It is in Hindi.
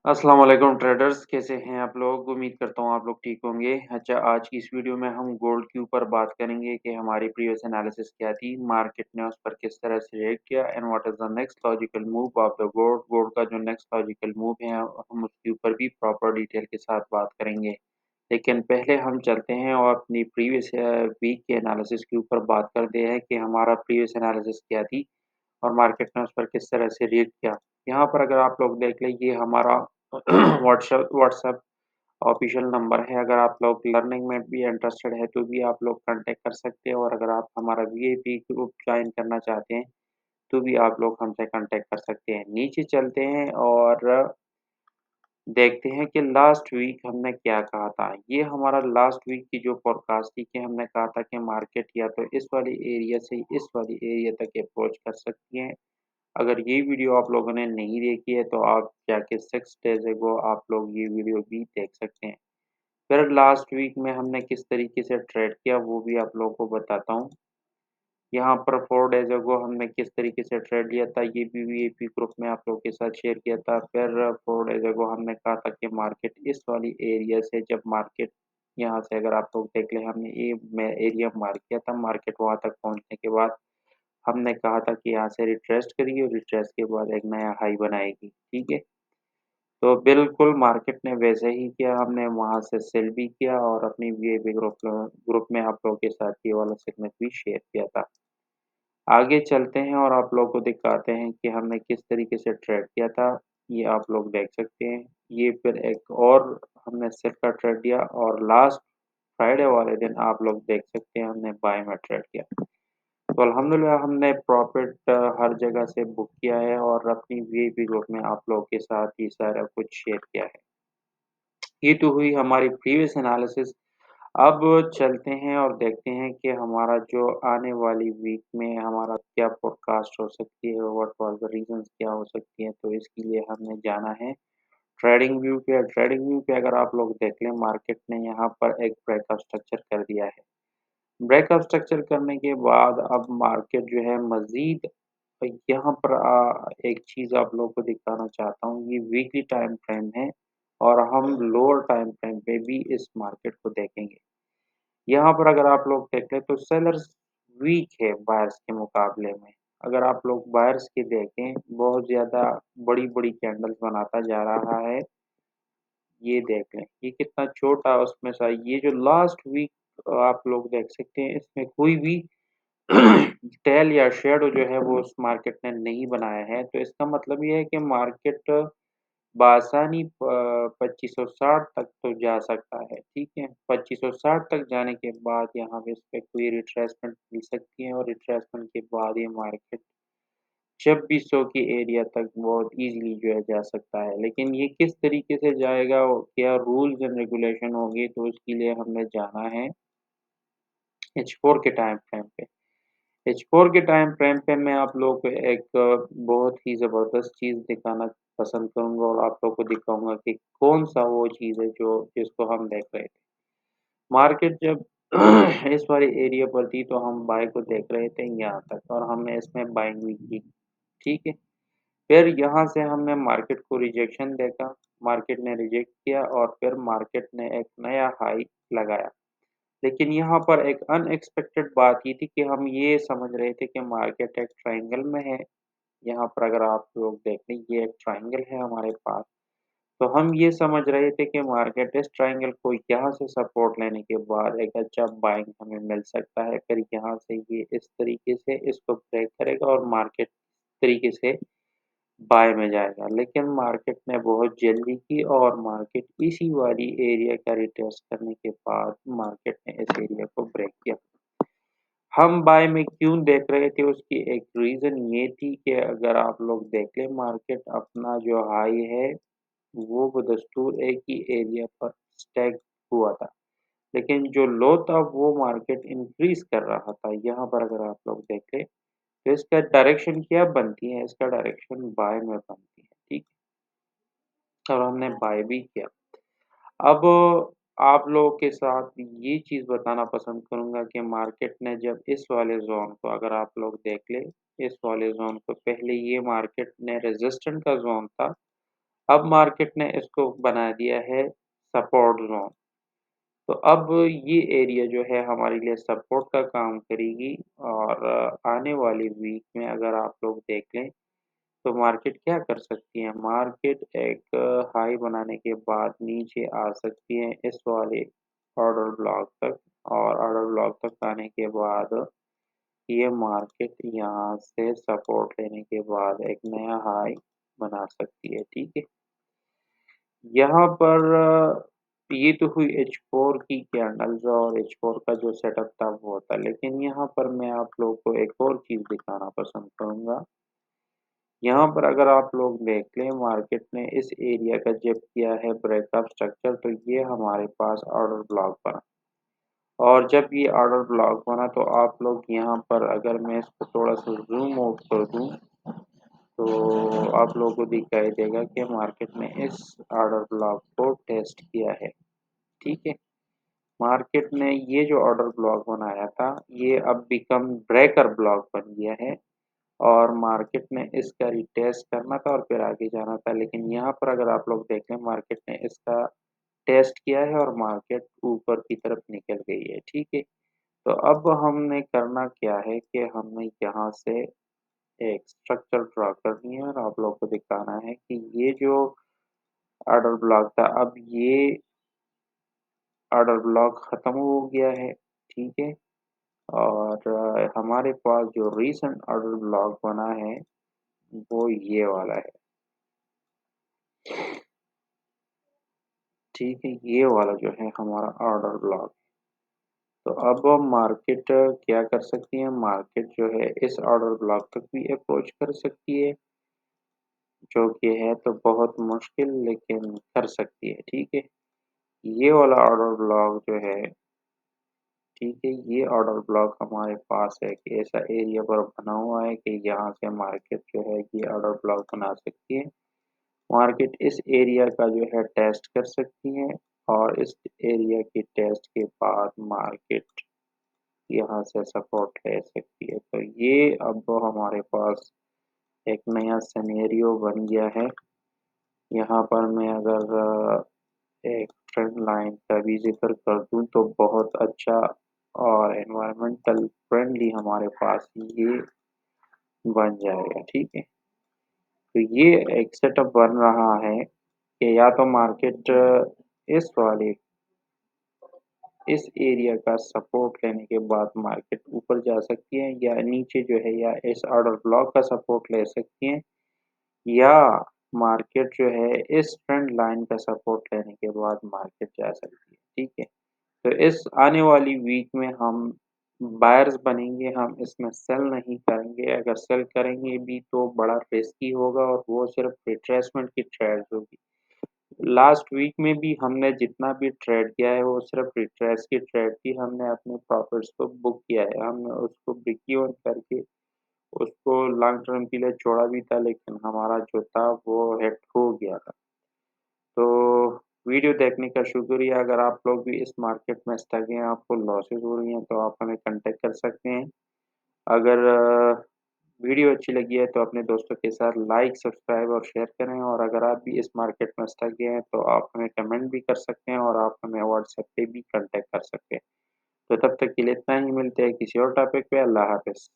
अस्सलाम वालेकुम ट्रेडर्स, कैसे हैं आप लोग? उम्मीद करता हूँ आप लोग ठीक होंगे। अच्छा, आज की इस वीडियो में हम गोल्ड के ऊपर बात करेंगे कि हमारी प्रीवियस एनालिसिस क्या थी, मार्केट ने उस पर किस तरह से रिएक्ट किया and what is the next logical move of the gold. Gold का जो नेक्स्ट लॉजिकल मूव है, हम उसके ऊपर भी प्रॉपर डिटेल के साथ बात करेंगे। लेकिन पहले हम चलते हैं और अपनी प्रीवियस वीक के एनालिसिस के ऊपर बात करते हैं कि हमारा प्रीवियस एनालिसिस क्या थी और मार्केट ने उस पर किस तरह से रिएक्ट किया। यहाँ पर अगर आप लोग देख लें, ये हमारा व्हाट्सएप ऑफिशियल नंबर है। अगर आप लोग लर्निंग में भी इंटरेस्टेड है तो भी आप लोग कांटेक्ट कर सकते हैं, और अगर आप हमारा वीआईपी ग्रुप ज्वाइन करना चाहते हैं तो भी आप लोग हमसे कांटेक्ट कर सकते हैं। नीचे चलते हैं और देखते हैं कि लास्ट वीक हमने क्या कहा था। ये हमारा लास्ट वीक की जो फ़ॉरकास्ट थी कि हमने कहा था कि मार्केट या तो इस वाले एरिया से इस वाली एरिया तक अप्रोच कर सकती है। अगर ये वीडियो आप लोगों ने नहीं देखी है तो आप जाके 6 डेज़ अगो आप लोग ये वीडियो भी देख सकते हैं। फिर लास्ट वीक में हमने किस तरीके से ट्रेड किया वो भी आप लोगों को बताता हूँ। यहाँ पर 4 डेज़ अगो हमने किस तरीके से ट्रेड लिया था, ये भी वीआईपी ग्रुप में आप लोगों के साथ शेयर किया था। फिर 4 डेज़ अगो हमने कहा था कि मार्केट इस वाली एरिया से, जब मार्केट यहाँ से अगर आप लोग देख लें, हमने ये मैं एरिया मार्क किया था। मार्केट वहाँ तक पहुँचने के बाद हमने कहा था कि यहाँ से रिट्रेस करेगी और रिट्रेस के बाद एक नया हाई बनाएगी, ठीक है? तो बिल्कुल मार्केट ने वैसे ही किया, हमने वहाँ से सेल भी किया और अपनी वीआईपी ग्रुप में आप लोगों के साथ ये वाला सेगमेंट भी शेयर किया था। आगे चलते हैं और आप लोगों को दिखाते हैं कि हमने किस तरीके से ट्रेड किया था, ये आप लोग देख सकते हैं। ये फिर एक और हमने सेल का ट्रेड लिया और लास्ट फ्राइडे वाले दिन आप लोग देख सकते हैं हमने बाय में ट्रेड किया। तो अल्हम्दुलिल्लाह हमने प्रॉफ़िट हर जगह से बुक किया है और अपनी वीआईपी ग्रुप में आप लोगों के साथ ये सारा कुछ शेयर किया है। ये तो हुई हमारी प्रीवियस एनालिसिस। अब चलते हैं और देखते हैं कि हमारा जो आने वाली वीक में हमारा क्या फ़ोरकास्ट हो सकती है, व्हाट वाज़ द रीज़न्स क्या हो सकती हैं, तो इसके लिए हमने जाना है ट्रेडिंग व्यू पे। ट्रेडिंग व्यू पे अगर आप लोग देख लें, मार्केट ने यहाँ पर एक ब्रेकआउट स्ट्रक्चर कर दिया है। ब्रेकअप स्ट्रक्चर करने के बाद अब मार्केट जो है मज़ीद यहाँ पर एक चीज़ आप लोगों को दिखाना चाहता हूँ, ये वीकली टाइम फ्रेम है और हम लोअर टाइम फ्रेम पे भी इस मार्केट को देखेंगे। यहाँ पर अगर आप लोग देखें तो सेलर्स वीक है बायर्स के मुकाबले में। अगर आप लोग बायर्स की देखें, बहुत ज़्यादा बड़ी-बड़ी कैंडल्स बनाता जा रहा है। ये देख लें, ये कितना छोटा उसमें सा ये जो लास्ट वीक आप लोग देख सकते हैं, इसमें कोई भी टेल या शैडो जो है वो उस मार्केट ने नहीं बनाया है। तो इसका मतलब ये है कि मार्केट बआसानी 2560 तक तो जा सकता है, ठीक है? 2560 तक जाने के बाद यहाँ पे इस पे कोई रिट्रेसमेंट मिल सकती है और रिट्रेसमेंट के बाद ये मार्केट 2600 की एरिया तक बहुत ईज़िली जो है जा सकता है। लेकिन ये किस तरीके से जाएगा और क्या रूल्स एंड रेगुलेशन होंगे, तो उसके लिए हमने जाना है H4 के टाइम फ्रेम पे। H4 के टाइम फ्रेम पे मैं आप लोगों को एक बहुत ही ज़बरदस्त चीज़ दिखाना पसंद करूँगा और आप लोगों को दिखाऊँगा कि कौन-सा वो चीज़ है जो जिसको हम देख रहे थे। मार्केट जब इस वाली एरिया पर थी तो हम बाय को देख रहे थे यहाँ तक और हमने इसमें बाइंग भी की, ठीक है? फिर यहाँ से हमने मार्केट को रिजेक्शन देखा, मार्केट ने रिजेक्ट किया और फिर मार्केट ने एक नया हाई लगाया। लेकिन यहाँ पर एक अनएक्सपेक्टेड बात ये थी कि हम ये समझ रहे थे कि मार्केट एक ट्रायंगल में है। यहाँ पर अगर आप लोग देखें, ये एक ट्रायंगल है हमारे पास। तो हम ये समझ रहे थे कि मार्केट इस ट्रायंगल को यहाँ से सपोर्ट लेने के बाद एक अच्छा बाइंग हमें मिल सकता है। फिर यहाँ से ये इस तरीके से इसको ब्रेक करेगा और मार्केट तरीके से बाय में जाएगा। लेकिन मार्केट ने बहुत जल्दी की और मार्केट इसी वाली एरिया का रिटेस्ट करने के बाद मार्केट ने इस एरिया को ब्रेक किया। हम बाय में क्यों देख रहे थे, उसकी एक रीज़न ये थी कि अगर आप लोग देख लें, मार्केट अपना जो हाई है वो बदस्तूर एक ही एरिया पर स्टैक हुआ था। लेकिन जो लो था वो मार्केट इंक्रीज़ कर रहा था। यहाँ पर अगर आप लोग देखें तो इसका डायरेक्शन क्या बनती है? इसका डायरेक्शन बाय में बनती है, ठीक है? और हमने बाय भी किया। अब आप लोगों के साथ ये चीज़ बताना पसंद करूँगा कि मार्केट ने जब इस वाले ज़ोन को अगर आप लोग देख लें, इस वाले ज़ोन को पहले ये मार्केट ने रेज़िस्टेंट का ज़ोन था अब मार्केट ने इसको बना दिया है सपोर्ट ज़ोन। तो अब ये एरिया जो है हमारे लिए सपोर्ट का काम करेगी और आने वाली वीक में अगर आप लोग देख लें तो मार्केट क्या कर सकती है? मार्केट एक हाई बनाने के बाद नीचे आ सकती है इस वाले ऑर्डर ब्लॉक तक और ऑर्डर ब्लॉक तक आने के बाद ये मार्केट यहाँ से सपोर्ट लेने के बाद एक नया हाई बना सकती है, ठीक है? यहाँ पर ये तो हुई H4 की कैंडल्स और H4 का जो सेटअप था वो था, लेकिन यहाँ पर मैं आप लोगों को एक और चीज़ दिखाना पसंद करूँगा। यहाँ पर अगर आप लोग देख लें मार्केट ने इस एरिया का जब किया है ब्रेकअप स्ट्रक्चर तो ये हमारे पास ऑर्डर ब्लॉक बना और जब ये ऑर्डर ब्लॉक बना तो आप लोग यहाँ पर अगर मैं इसको थोड़ा-सा ज़ूम आउट कर दूँ तो आप लोगों को दिखाई देगा कि मार्केट ने इस ऑर्डर ब्लॉक को टेस्ट किया है, ठीक है? मार्केट ने ये जो ऑर्डर ब्लॉक बनाया था, ये अब बिकम ब्रेकर ब्लॉक बन गया है और मार्केट ने इसका रिटेस्ट करना था और फिर आगे जाना था। लेकिन यहाँ पर अगर आप लोग देखें मार्केट ने इसका टेस्ट किया है और मार्केट ऊपर की तरफ निकल गई है, ठीक है? तो अब हमने करना क्या है कि हमने यहाँ से एक स्ट्रक्चर ड्रा करनी है और आप लोगों को दिखाना है कि ये जो ऑर्डर ब्लॉक था, अब ये ऑर्डर ब्लॉक खत्म हो गया है, ठीक है? और हमारे पास जो रीसेंट ऑर्डर ब्लॉक बना है, वो ये वाला है, ठीक है? ये वाला जो है हमारा ऑर्डर ब्लॉक। तो अब मार्केट क्या कर सकती है? मार्केट जो है इस ऑर्डर ब्लॉक तक भी अप्रोच कर सकती है, जो कि है तो बहुत मुश्किल लेकिन कर सकती है, ठीक है? ये वाला ऑर्डर ब्लॉक जो है ठीक है, ये ऑर्डर ब्लॉक हमारे पास एक ऐसा एरिया पर बना हुआ है कि यहाँ से मार्केट जो है ये ऑर्डर ब्लॉक बना सकती है। मार्केट इस एरिया का जो है टेस्ट कर सकती है और इस एरिया की टेस्ट के बाद मार्केट यहाँ से सपोर्ट ले सकती है। तो ये अब हमारे पास एक नया सिनेरियो बन गया है। यहाँ पर मैं अगर एक ट्रेंड लाइन का भी ज़िक्र कर दूँ तो बहुत अच्छा और एनवायरमेंटल फ्रेंडली हमारे पास ये बन जाएगा, ठीक है? तो ये एक सेटअप बन रहा है कि या तो मार्केट इस वाले इस एरिया का सपोर्ट लेने के बाद मार्केट ऊपर जा सकती है या नीचे जो है या इस ऑर्डर ब्लॉक का सपोर्ट ले सकती है या मार्केट जो है इस ट्रेंड लाइन का सपोर्ट लेने के बाद मार्केट जा सकती है, ठीक है? तो इस आने वाली वीक में हम बायर्स बनेंगे, हम इसमें सेल नहीं करेंगे, अगर सेल करेंगे भी तो बड़ा रिस्की होगा और वो सिर्फ रिट्रेसमेंट की ट्रेड्स होगी। लास्ट वीक में भी हमने जितना भी ट्रेड किया है वो सिर्फ रिट्रेस की ट्रेड थी, हमने अपने प्रॉफिट्स को बुक किया है, हमने उसको ब्रेक इवन करके उसको लॉन्ग टर्म के लिए छोड़ा भी था लेकिन हमारा जो था वो हिट हो गया था। तो वीडियो देखने का शुक्रिया। अगर आप लोग भी इस मार्केट में स्टक हैं, आपको लॉसेस हो रही हैं तो आप हमें कांटेक्ट कर सकते हैं। अगर वीडियो अच्छी लगी है तो अपने दोस्तों के साथ लाइक, सब्सक्राइब और शेयर करें और अगर आप भी इस मार्केट में स्टक हैं तो आप हमें कमेंट भी कर सकते हैं और आप हमें व्हाट्सएप पे भी कांटेक्ट कर सकते हैं। तो तब तक के लिए इतना ही, मिलते हैं किसी और टॉपिक पे। अल्लाह हाफ़िज़।